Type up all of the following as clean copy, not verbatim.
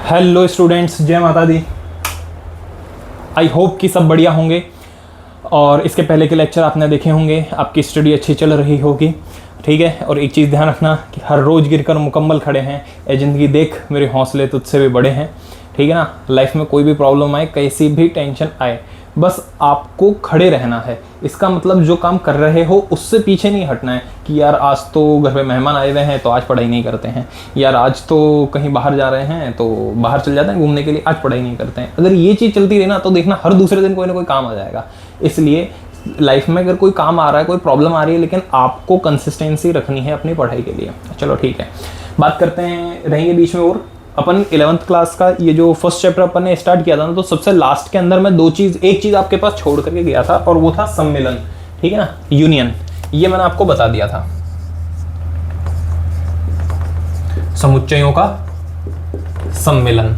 Hello students, जय माता दी। I hope कि सब बढ़िया होंगे और इसके पहले के लेक्चर आपने देखे होंगे, आपकी स्टडी अच्छी चल रही होगी। ठीक है, और एक चीज़ ध्यान रखना कि हर रोज़ गिरकर मुकम्मल खड़े हैं। ए ज़िंदगी देख, मेरे हौसले तुझसे भी बड़े हैं। ठीक है ना। लाइफ में कोई भी प्रॉब्लम आए, कैसी भी टेंशन आए, बस आपको खड़े रहना है। इसका मतलब जो काम कर रहे हो उससे पीछे नहीं हटना है कि यार आज तो घर पे मेहमान आए हुए हैं तो आज पढ़ाई नहीं करते हैं, यार आज तो कहीं बाहर जा रहे हैं तो बाहर चल जाते हैं घूमने के लिए, आज पढ़ाई नहीं करते हैं। अगर ये चीज़ चलती रही ना तो देखना हर दूसरे दिन कोई ना कोई काम आ जाएगा। इसलिए लाइफ में अगर कोई काम आ रहा है, कोई प्रॉब्लम आ रही है, लेकिन आपको कंसिस्टेंसी रखनी है अपनी पढ़ाई के लिए। चलो ठीक है, बात करते हैं, रहेंगे बीच में। और अपन 11th क्लास का ये जो फर्स्ट चैप्टर अपन ने स्टार्ट किया था ना, तो सबसे लास्ट के अंदर मैं एक चीज़ आपके पास छोड़ करके गया था और वो था सम्मेलन। ठीक है ना, यूनियन। ये मैंने आपको बता दिया था, समुच्चयों का सम्मेलन।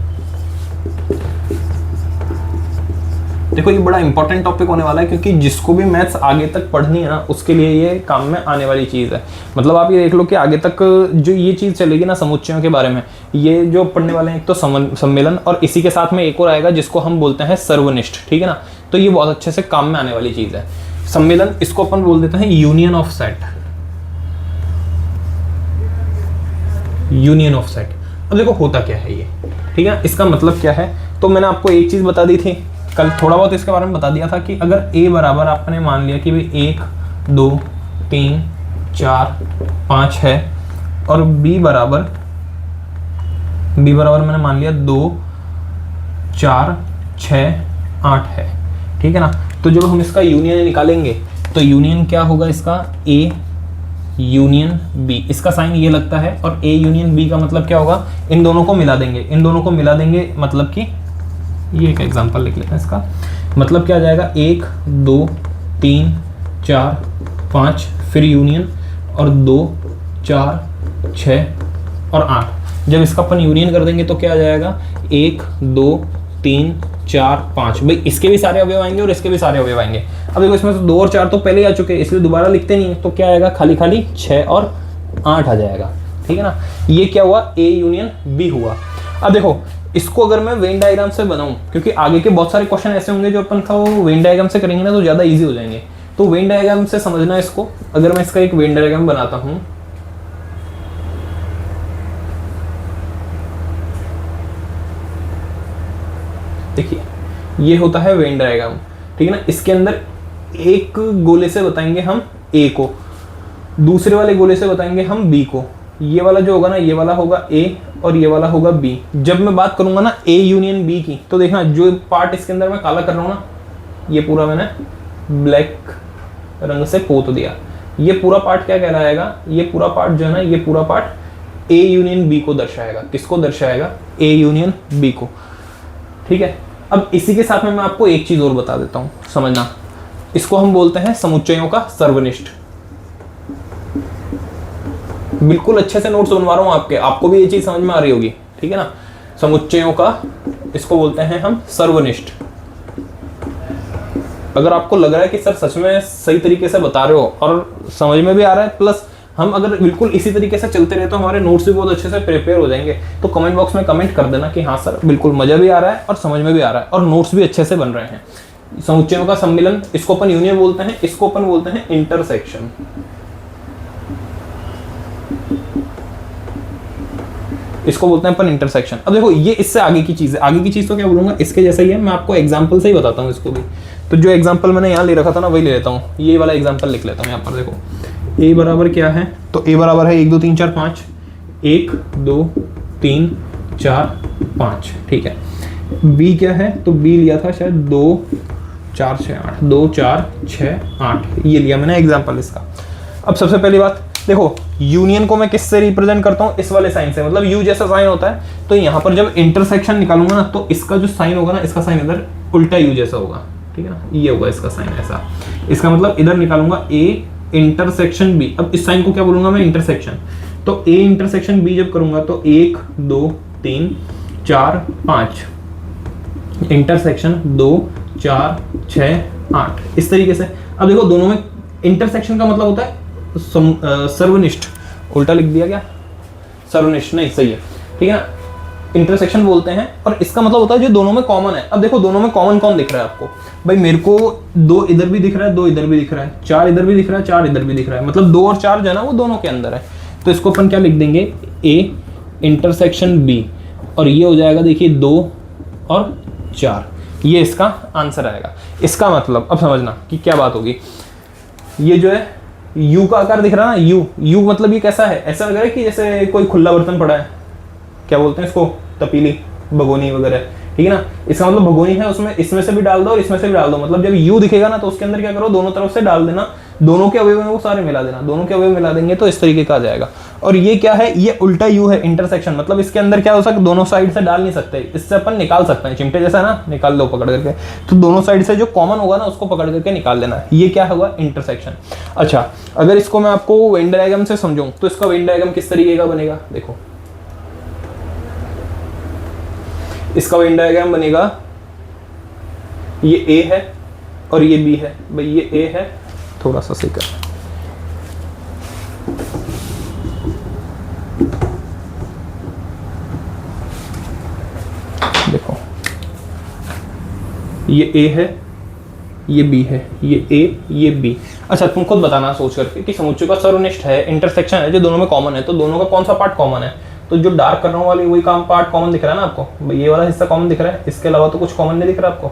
देखो, ये बड़ा इंपॉर्टेंट टॉपिक होने वाला है क्योंकि जिसको भी मैथ्स आगे तक पढ़नी है ना, उसके लिए ये काम में आने वाली चीज़ है। मतलब आप ये देख लो कि आगे तक जो ये चीज़ चलेगी ना समुच्चयों के बारे में, ये जो पढ़ने वाले हैं, एक तो सम्मेलन, और इसी के साथ में एक और आएगा जिसको हम बोलते हैं सर्वनिष्ठ। ठीक है ना, तो ये बहुत अच्छे से काम में आने वाली चीज़ है। सम्मेलन, इसको अपन बोल देते हैं union of set. Union of set. अब देखो होता क्या है ये, ठीक है, इसका मतलब क्या है। तो मैंने आपको एक चीज़ बता दी थी कल, थोड़ा बहुत इसके बारे में बता दिया था कि अगर a बराबर आपने मान लिया कि भाई 1 2 3 4 5 है, और b बराबर मैंने मान लिया 2 4 6 8 है। ठीक है ना, तो जब हम इसका यूनियन निकालेंगे तो यूनियन क्या होगा इसका, a यूनियन b। इसका साइन ये लगता है, और a यूनियन b का मतलब क्या होगा, इन दोनों को मिला देंगे, मतलब कि ये एक एग्जांपल लिख लेते हैं। इसका मतलब क्या आ जाएगा, 1 2 3 4 5 फिर यूनियन, और 2 4 6 और 8। जब इसका अपन यूनियन कर देंगे तो क्या आ जाएगा, 1 2 3 4 5। भाई इसके भी सारे अवयव आएंगे और इसके भी सारे अवयव आएंगे। अब देखो, इसमें से 2 और 4 तो पहले आ चुके हैं, इसलिए दोबारा लिखते नहीं है, तो क्या आएगा, खाली 6 और 8 आ जाएगा। ठीक है ना, ये क्या हुआ, ए यूनियन बी हुआ। अब देखो, इसको अगर मैं वेन डायग्राम से बनाऊं, क्योंकि आगे के बहुत सारे क्वेश्चन ऐसे होंगे जो अपन का वो वेन डायग्राम से करेंगे ना तो ज़्यादा इजी हो जाएंगे। तो वेन डायग्राम से समझना इसको। अगर मैं इसका एक वेन डायग्राम बनाता हूं, देखिए ये होता है वेन डायग्राम। ठीक है ना, इसके अंदर एक गोले से बताएंगे हम ए को, दूसरे वाले गोले से बताएंगे हम बी को। ये वाला जो होगा ना, ये वाला होगा ए और ये वाला होगा बी। जब मैं बात करूंगा ना ए यूनियन बी की, तो देखना जो पार्ट इसके अंदर मैं काला कर रहा हूं ना, ये पूरा मैंने ब्लैक रंग से पोत दिया। ये पूरा पार्ट क्या कहलाएगा, ये पूरा पार्ट जो है ना, ये पूरा पार्ट ए यूनियन बी को दर्शाएगा। किसको दर्शाएगा, ए यूनियन बी को। ठीक है, अब इसी के साथ में मैं आपको एक चीज और बता देता हूं, समझना। इसको हम बोलते हैं समुच्चयों का सर्वनिष्ठ। बिल्कुल अच्छे से नोट्स बनवा रहा हूं आपको भी ये चीज समझ में आ रही होगी। ठीक है ना, समुच्चयों का, इसको बोलते हैं हम सर्वनिष्ठ। अगर आपको लग रहा है कि सर सच में सही तरीके से बता रहे हो और समझ में भी आ रहा है, प्लस हम अगर बिल्कुल इसी तरीके से चलते रहे तो हमारे नोट्स भी बहुत अच्छे से प्रिपेयर हो जाएंगे, तो कमेंट बॉक्स में कमेंट कर देना कि हाँ सर बिल्कुल मजा भी आ रहा है और समझ में भी आ रहा है और नोट्स भी अच्छे से बन रहे हैं। समुच्चयों का सम्मिलन, इसको अपन यूनियन बोलते हैं, इसको अपन बोलते हैं इंटरसेक्शन। इसको बोलते हैं अपन इंटरसेक्शन। अब देखो, ये इससे आगे की चीज है। आगे की चीज तो क्या बोलूंगा, इसके जैसा ही है, मैं आपको एग्जांपल से ही बताता हूँ इसको भी। तो जो एग्जांपल मैंने यहाँ ले रखा था ना, वही ले लेता हूँ। ये वाला एग्जांपल लिख लेता हूँ यहाँ पर। देखो ए बराबर क्या है, तो ए बराबर है 1 2 3 4 5। 1 2 3 4 5। ठीक है, बी क्या है, तो बी लिया था शायद 2 4 6 8, 2 4 6 8, ये लिया मैंने एग्जाम्पल इसका। अब सबसे पहली बात देखो, यूनियन को मैं किससे रिप्रेजेंट करता हूँ, इस वाले साइन से। मतलब यू जैसा साइन होता है, तो यहाँ पर जब इंटरसेक्शन निकालूंगा ना, तो इसका जो साइन होगा ना, इसका साइन इधर उल्टा यू जैसा होगा। ठीक है ना, ये होगा इसका साइन ऐसा। इसका मतलब इधर निकालूंगा ए इंटरसेक्शन बी। अब इस साइन को क्या बोलूंगा मैं, इंटरसेक्शन। तो ए इंटरसेक्शन बी जब करूंगा तो 1 2 3 4 5, इंटरसेक्शन 2 4 6 8, इस तरीके से। अब देखो, दोनों में इंटरसेक्शन का मतलब होता है सर्वनिष्ठ। उल्टा लिख दिया क्या, सर्वनिष्ठ नहीं, सही है। ठीक है ना, इंटरसेक्शन बोलते हैं, और इसका मतलब होता है जो दोनों में कॉमन है। अब देखो दोनों में कॉमन कौन दिख रहा है आपको, भाई मेरे को 2 इधर भी दिख रहा है, 2 इधर भी दिख रहा है, 4 इधर भी दिख रहा है, 4 इधर भी दिख रहा है, मतलब 2 और 4 जो है ना वो दोनों के अंदर है। तो इसको अपन क्या लिख देंगे, ए इंटरसेक्शन बी, और ये हो जाएगा देखिए 2 और 4, ये इसका आंसर आएगा। इसका मतलब अब समझना कि क्या बात होगी। ये जो है यू का आकार दिख रहा है ना, यू मतलब ये कैसा है, ऐसा लग रहा है कि जैसे कोई खुला बर्तन पड़ा है, क्या बोलते हैं इसको, तपीली, भगोनी वगैरह, ठीक है ना। इसका मतलब भगोनी है, उसमें इसमें से भी डाल दो और इसमें से भी डाल दो, मतलब जब यू दिखेगा ना तो उसके अंदर क्या करो, दोनों तरफ से डाल देना, दोनों के अवयव में वो सारे मिला देना, दोनों के अवयव मिला देंगे तो इस तरीके का आ जाएगा। और ये क्या है, ये उल्टा यू है, इंटरसेक्शन, मतलब इसके अंदर क्या हो सकता है, दोनों साइड से डाल नहीं सकते, इससे अपन निकाल सकते हैं, चिमटे जैसा ना, निकाल लो पकड़ करके, तो दोनों साइड से जो कॉमन होगा ना उसको पकड़ करके निकाल देना, ये क्या होगा, इंटरसेक्शन। अच्छा, अगर इसको मैं आपको वेन डायग्राम से समझूं तो इसका वेन डायग्राम किस तरीके का बनेगा, देखो इसका वेन डायग्राम बनेगा, ये ए है और ये बी है, भाई ये ए है, थोड़ा सा सही कर, देखो ये ए है, ये बी है, ये ए, ये बी। अच्छा तुम खुद बताना सोच करके कि समुच्चय का सर्वनिष्ठ है, इंटरसेक्शन है, जो दोनों में कॉमन है, तो दोनों का कौन सा पार्ट कॉमन है, तो जो डार्क कर रहा हूँ वाली वही काम पार्ट कॉमन दिख रहा है ना आपको, भाई ये वाला हिस्सा कॉमन दिख रहा है, इसके अलावा तो कुछ कॉमन नहीं दिख रहा आपको,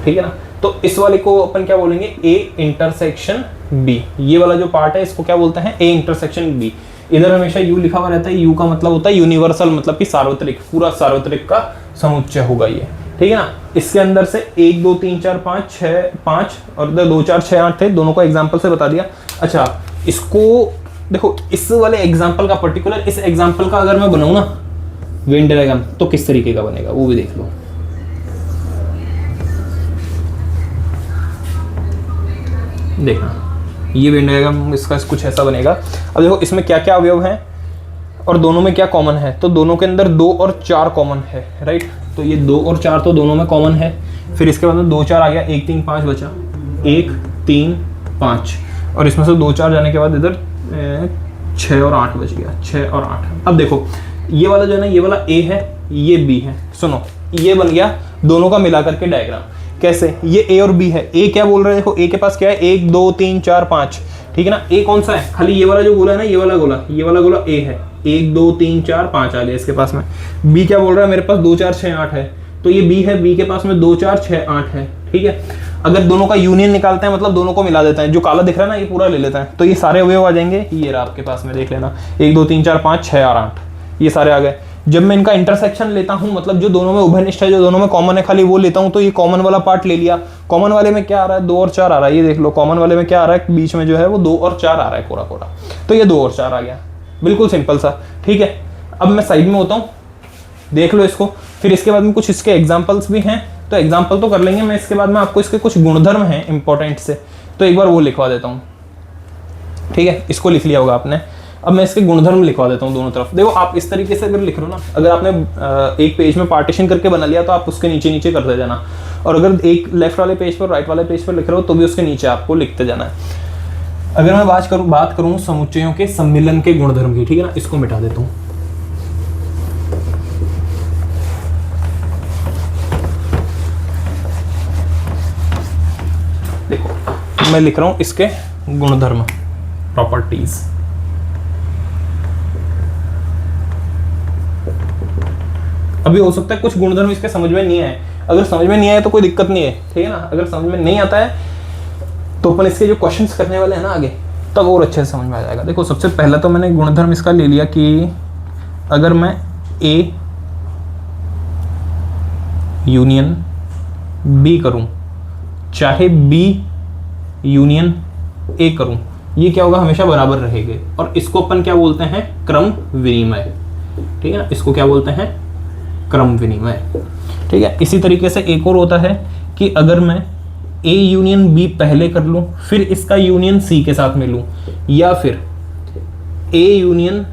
ठीक है ना। तो इस वाले को अपन क्या बोलेंगे, ए इंटरसेक्शन बी, ये वाला जो पार्ट है इसको क्या बोलते हैं, ए इंटरसेक्शन बी। इधर हमेशा यू लिखा हुआ रहता है, यू का मतलब होता है यूनिवर्सल, मतलब कि सार्वत्रिक, पूरा सार्वत्रिक का समुच्चय होगा ये, ठीक है ना। इसके अंदर से 1 2 3 4 5 6 5 और 2 4 6 8 थे, दोनों को एग्जाम्पल से बता दिया। अच्छा इसको देखो, इस वाले एग्जाम्पल का पर्टिकुलर, इस एग्जाम्पल का अगर मैं बनाऊं ना वेन डायग्राम तो किस तरीके का बनेगा वो भी देख लो। देखना ये वेन डायग्राम इसका कुछ ऐसा बनेगा। अब देखो इसमें क्या क्या अवयव हैं और दोनों में क्या कॉमन है, तो दोनों के अंदर 2 और 4 कॉमन है, राइट। तो ये 2 और 4 तो दोनों में कॉमन है, फिर इसके बाद में 2 4 आ गया, 1 3 5 बचा, 1 3 5, और इसमें से 2 4 जाने के बाद इधर 6 और 8 बच गया, 6 और 8। अब देखो ये वाला जो है ना, ये वाला ए है, ये बी है, सुनो ये बन गया दोनों का मिला करके डायग्राम। कैसे, ये ए और बी है, ए क्या बोल रहे हैं, देखो ए के पास क्या है, 1 2 3 4 5, ठीक है ना। ए कौन सा है, खाली ये वाला जो गोला है ना, ये वाला गोला, ये वाला गोला ए है, 1 2 3 4 5 आ गया इसके पास में। बी क्या बोल रहा है, मेरे पास 2 4 6 8 है, तो ये बी है, बी के पास में 2 4 6 8 है, ठीक है। अगर दोनों का यूनियन निकालते हैं, मतलब दोनों को मिला देते हैं, जो काला दिख रहा है ना ये पूरा ले लेते हैं, तो ये सारे अवयव आ जाएंगे, ये रहा आपके पास में, देख लेना 1 2 3 4 5 6 और 8, ये सारे आ गए। जब मैं इनका इंटरसेक्शन लेता हूं, मतलब जो दोनों में उभयनिष्ठ है, जो दोनों में कॉमन है, खाली वो लेता हूं, तो ये कॉमन वाला पार्ट ले लिया। कॉमन वाले में क्या आ रहा है, 2 और 4 आ रहा है, ये देख लो कॉमन वाले में क्या आ रहा है, बीच में जो है वो 2 और 4 आ रहा है कोरा कोरा, तो ये 2 और 4 आ गया, बिल्कुल सिंपल सा, ठीक है। अब मैं साइड में होता हूँ, देख लो इसको, फिर इसके बाद में कुछ इसके एग्जाम्पल्स भी हैं, तो एग्जाम्पल तो कर लेंगे, मैं इसके बाद में आपको इसके कुछ गुणधर्म हैं इंपॉर्टेंट से, तो एक बार वो लिखवा देता हूँ, ठीक है। इसको लिख लिया होगा आपने, अब मैं इसके गुणधर्म लिखवा देता हूँ दोनों तरफ। देखो आप इस तरीके से अगर लिख रहे हो ना, अगर आपने एक पेज में पार्टीशन करके बना लिया तो आप उसके नीचे नीचे करते जाना, और अगर एक लेफ्ट वाले पेज पर राइट वाले पेज पर लिख रहे हो तो भी उसके नीचे आपको लिखते जाना है। अगर मैं बात करूँ समुच्चयों के सम्मिलन के गुणधर्म की, ठीक है ना, इसको मिटा देता हूँ। देखो मैं लिख रहा हूँ इसके गुणधर्म, प्रॉपर्टीज। अभी हो सकता है कुछ गुणधर्म इसके समझ में नहीं आए, अगर समझ में नहीं आए तो कोई दिक्कत नहीं है, ठीक है ना। अगर समझ में नहीं आता है तो अपन इसके जो क्वेश्चंस करने वाले हैं ना आगे, तब और अच्छे से समझ में आ जाएगा। देखो सबसे पहला तो मैंने गुणधर्म इसका ले लिया कि अगर मैं ए यूनियन बी करूं, चाहे बी यूनियन ए करूं, ये क्या होगा, हमेशा बराबर रहेंगे, और इसको अपन क्या बोलते हैं, क्रम विनिमय, ठीक है ना। इसको क्या बोलते हैं, क्रम विनिमय, ठीक है। इसी तरीके से एक और होता है कि अगर मैं ए यूनियन बी पहले कर लूं, फिर इसका यूनियन सी के साथ में लूं, या फिर ए यूनियन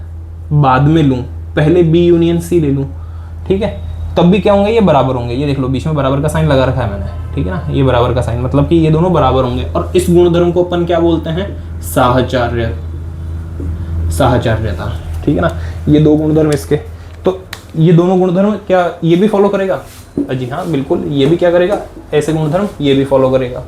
बाद में लूं, पहले बी यूनियन सी ले लूं, ठीक है, तब भी क्या होंगे, ये बराबर होंगे। ये देख लो बीच में बराबर का साइन लगा रखा है मैंने, ठीक है ना, ये बराबर का साइन, मतलब कि ये दोनों बराबर होंगे। और इस गुणधर्म को अपन क्या बोलते हैं, साहचर्य, साहचर्यता, ठीक है ना, ये दो गुणधर्म इसके, तो ये दोनों गुणधर्म क्या ये भी फॉलो करेगा? जी हाँ बिल्कुल, ये भी क्या करेगा, ऐसे गुणधर्म ये भी फॉलो करेगा।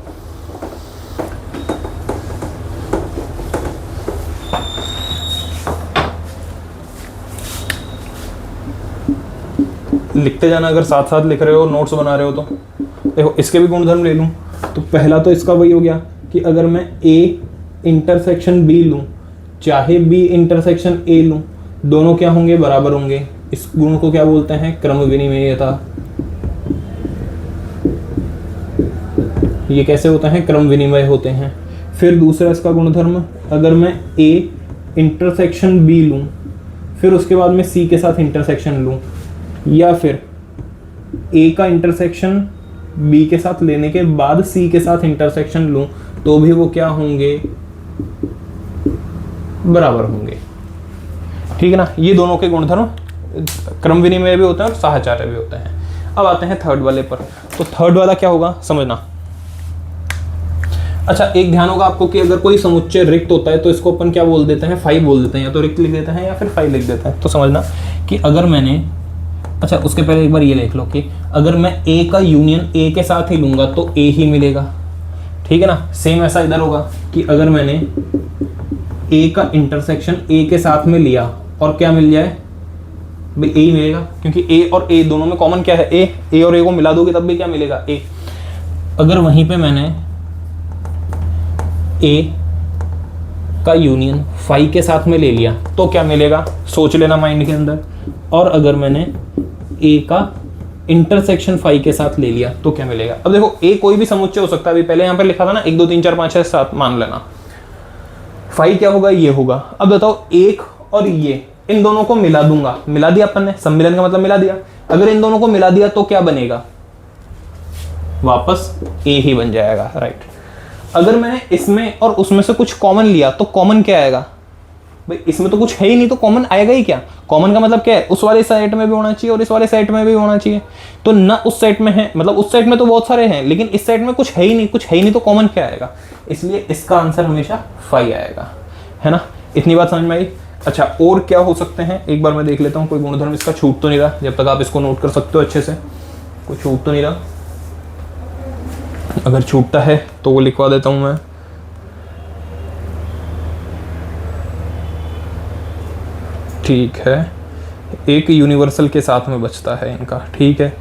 लिखते जाना, अगर साथ साथ लिख रहे हो, नोट्स बना रहे हो तो देखो इसके भी गुणधर्म ले लूँ। तो पहला तो इसका वही हो गया कि अगर मैं A इंटरसेक्शन B लूँ, चाहे B इंटरसेक्शन A लूँ, दोनों क्या होंगे, बराबर होंगे। इस गुण को क्या बोलते हैं, क्रम विनिमेयता। ये कैसे होता है, क्रम विनिमय होते हैं। फिर दूसरा इसका गुणधर्म, अगर मैं A इंटरसेक्शन B लूँ, फिर उसके बाद मैं C के साथ इंटरसेक्शन लूँ, या फिर A का इंटरसेक्शन B के साथ लेने के बाद C के साथ इंटरसेक्शन लूँ, तो भी वो क्या होंगे, बराबर होंगे। ठीक है ना, ये दोनों के गुणधर्म क्रम विनिमय भी होते हैं और साहचर्य भी होते हैं। अब आते हैं थर्ड वाले पर। तो थर्ड वाला क्या होगा समझना। अच्छा, एक ध्यान होगा आपको कि अगर कोई समुच्चय रिक्त होता है तो इसको अपन क्या बोल देते हैं, फाई बोल देते हैं, या तो रिक्त लिख देते हैं या फिर फाई लिख देते हैं। तो समझना कि अगर मैंने, अच्छा उसके पहले एक बार ये लिख लो कि अगर मैं A का यूनियन A के साथ ही लूंगा तो A ही मिलेगा। ठीक है ना, सेम ऐसा इधर होगा कि अगर मैंने A का इंटरसेक्शन A के साथ में लिया और क्या मिल जाए, भाई A ही मिलेगा, क्योंकि A और A दोनों में कॉमन क्या है, A और A को मिला दोगे तब भी क्या मिलेगा, A। अगर वहीं पे मैंने A का यूनियन फाई के साथ में ले लिया तो क्या मिलेगा, सोच लेना माइंड के अंदर। और अगर मैंने A का इंटरसेक्शन फाई के साथ ले लिया तो क्या मिलेगा। अब देखो A कोई भी समुच्चय हो सकता है, अभी पहले यहाँ पर लिखा था ना 1 2 3 4 5 6 7 मान लेना। फाई क्या होगा, ये होगा। अब बताओ एक और ये, इन दोनों को मिला दूंगा, मिला दिया अपन ने, सम्मिलन का मतलब मिला दिया। अगर इन दोनों को मिला दिया तो क्या बनेगा, वापस A ही बन जाएगा, राइट। अगर मैंने इसमें और उसमें से कुछ कॉमन लिया तो कॉमन क्या आएगा, भाई इसमें तो कुछ है ही नहीं तो कॉमन आएगा ही क्या। कॉमन का मतलब क्या है, उस वाले सेट में भी होना चाहिए और इस वाले सेट में भी होना चाहिए। तो ना उस सेट में है, मतलब उस सेट में तो बहुत सारे हैं लेकिन इस सेट में कुछ है ही नहीं, कुछ है ही नहीं तो कॉमन क्या आएगा। इसलिए इसका आंसर हमेशा फाई आएगा, है ना। इतनी बात समझ में आई। अच्छा, और क्या हो सकते हैं, एक बार मैं देख लेता हूँ कोई गुणधर्म इसका छूट तो नहीं रहा, जब तक आप इसको नोट कर सकते हो अच्छे से, कोई छूट तो नहीं रहा। अगर छूटता है तो वो लिखवा देता हूँ मैं। ठीक है, एक यूनिवर्सल के साथ में बचता है इनका, ठीक है।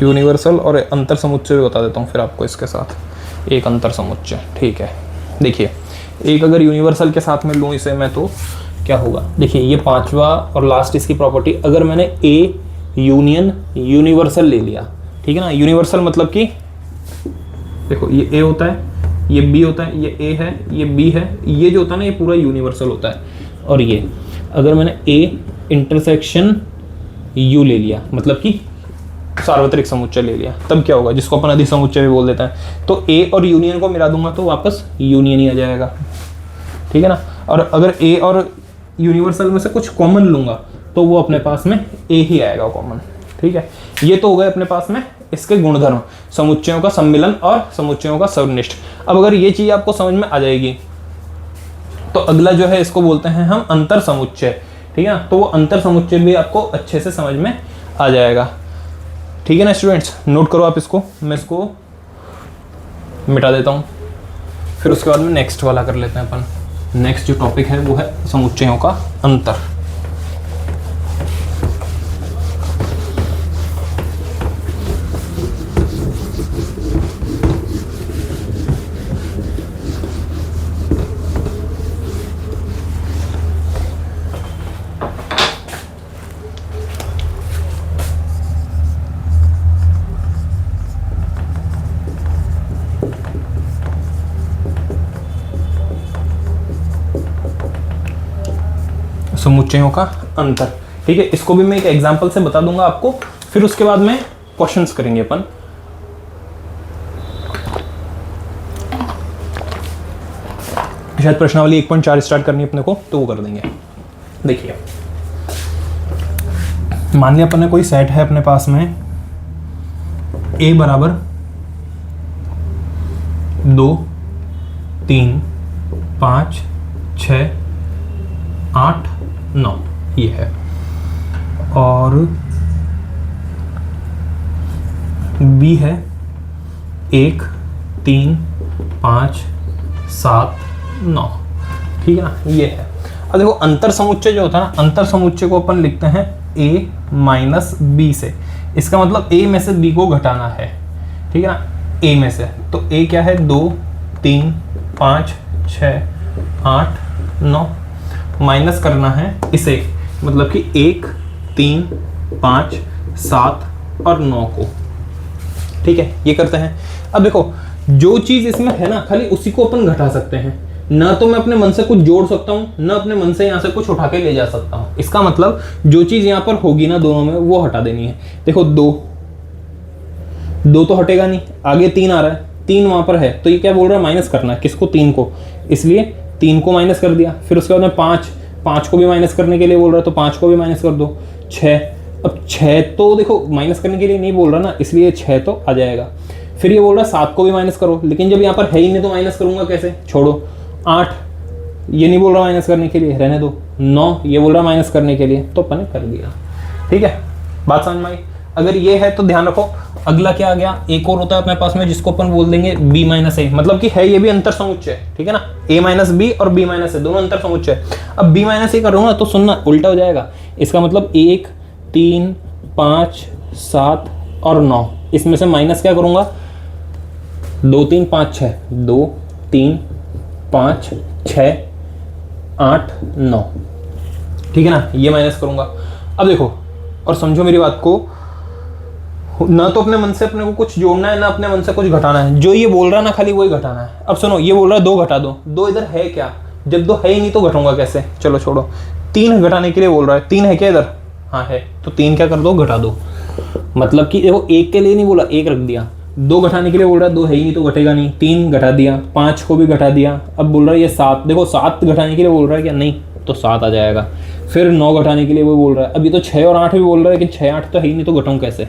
यूनिवर्सल और अंतर समुच्चय भी बता देता हूँ फिर आपको इसके साथ। एक अंतर समुच्चय, ठीक है। देखिए, एक अगर यूनिवर्सल के साथ में लूँ इसे मैं तो क्या होगा, देखिए ये पांचवा और लास्ट इसकी प्रॉपर्टी, अगर मैंने A यूनियन यूनिवर्सल ले लिया, ठीक है ना। यूनिवर्सल मतलब कि देखो ये A होता है, ये B होता है, ये A है, ये B है, ये जो होता है ना ये पूरा यूनिवर्सल होता है। और ये अगर मैंने A इंटरसेक्शन U ले लिया, मतलब कि सार्वत्रिक समुच्चय ले लिया, तब क्या होगा, जिसको अपन अधिक समुच्चय भी बोल देते हैं। तो A और यूनियन को मिला दूंगा तो वापस यूनियन ही आ जाएगा, ठीक है ना। और अगर A और यूनिवर्सल में से कुछ कॉमन लूंगा तो वो अपने पास में A ही आएगा कॉमन, ठीक है। ये तो हो गए अपने पास में इसके गुणधर्म, समुच्चयों का सम्मिलन और समुच्चयों का सर्वनिष्ठ। अब अगर ये चीज आपको समझ में आ जाएगी तो अगला जो है इसको बोलते हैं हम अंतर समुच्चय, ठीक है ना। तो वो अंतर समुच्चय भी आपको अच्छे से समझ में आ जाएगा, ठीक है ना स्टूडेंट्स। नोट करो आप इसको, मैं इसको मिटा देता हूँ, फिर उसके बाद में नेक्स्ट वाला कर लेते हैं अपन। नेक्स्ट जो टॉपिक है वो है समुच्चयों का अंतर। समुच्चयों का अंतर, ठीक है। इसको भी मैं एक एग्जांपल से बता दूंगा आपको, फिर उसके बाद में क्वेश्चंस करेंगे अपन। शायद प्रश्नावली 1.4 स्टार्ट करनी है अपने को, तो वो कर देंगे। देखिए, मान लिया अपन ने कोई सेट है अपने पास में A बराबर 2 3 5 6 8 9 ये है। और बी है 1 3 5 7 9, ठीक है ना, ये है। अब देखो अंतर समुच्चय जो होता है ना, अंतर समुच्चय को अपन लिखते हैं a माइनस बी से। इसका मतलब a में से b को घटाना है, ठीक है ना, a में से। तो a क्या है 2 3 5 6 8 9, माइनस करना है इसे, मतलब कि 1 3 5 7 और 9 को, ठीक है, ये करते हैं। अब देखो जो चीज इसमें है ना, खाली उसी को अपन घटा सकते हैं, ना तो मैं अपने मन से कुछ जोड़ सकता हूं, ना अपने मन से यहाँ से कुछ उठा के ले जा सकता हूं। इसका मतलब जो चीज यहाँ पर होगी ना दोनों में, वो हटा देनी है। देखो 2 तो हटेगा नहीं, आगे 3 आ रहा है, 3 वहां पर है, तो ये क्या बोल रहा है, माइनस करना है किसको, 3 को, इसलिए 3 को माइनस कर दिया। फिर उसके बाद में 5 को भी माइनस करने के लिए बोल रहा है, तो 5 को भी माइनस कर दो। 6, अब 6 तो देखो माइनस करने के लिए नहीं बोल रहा ना, इसलिए 6 तो आ जाएगा। फिर ये बोल रहा है 7 को भी माइनस करो, लेकिन जब यहाँ पर है ही नहीं तो माइनस करूंगा कैसे, छोड़ो। 8 ये नहीं बोल रहा माइनस करने के लिए, रहने दो। 9 ये बोल रहा माइनस करने के लिए, तो अपन ने कर दिया, ठीक है, बात समझ में आई। अगर ये है तो ध्यान रखो, अगला क्या आ गया, एक और होता है अपने पास में जिसको अपन बोल देंगे b माइनस ए, मतलब कि है ये भी अंतर समुच्चय, ठीक है ना, a माइनस बी और b माइनस ए दोनों अंतर समुच्चय। अब b माइनस ए करूँगा तो सुनना उल्टा हो जाएगा, इसका मतलब 1 3 5 7 और 9, इसमें से माइनस क्या करूँगा, 2 3 5 6, 2 3 5 6 8 9, ठीक है ना, ये माइनस करूंगा। अब देखो और समझो मेरी बात को, ना तो अपने मन से अपने को कुछ जोड़ना है, ना अपने मन से कुछ घटाना है, जो ये बोल रहा है ना खाली वही घटाना है। अब सुनो, ये बोल रहा है 2 घटा दो, 2 इधर है क्या, जब 2 है ही नहीं तो घटाऊंगा कैसे, चलो छोड़ो। 3 घटाने के लिए बोल रहा है, 3 है क्या इधर, हाँ है, तो 3 क्या कर दो, घटा दो। मतलब कि देखो 1 के लिए नहीं बोला, 1 रख दिया। 2 घटाने के लिए बोल रहा है, 2 है ही नहीं तो घटेगा नहीं, 3 घटा दिया, 5 को भी घटा दिया। अब बोल रहा है ये 7, देखो 7 घटाने के लिए बोल रहा है क्या, नहीं तो 7 आ जाएगा। फिर 9 घटाने के लिए वो बोल रहा है, अभी तो 6 और 8 भी बोल रहा है, लेकिन 6 8 तो है ही नहीं तो घटाऊं कैसे।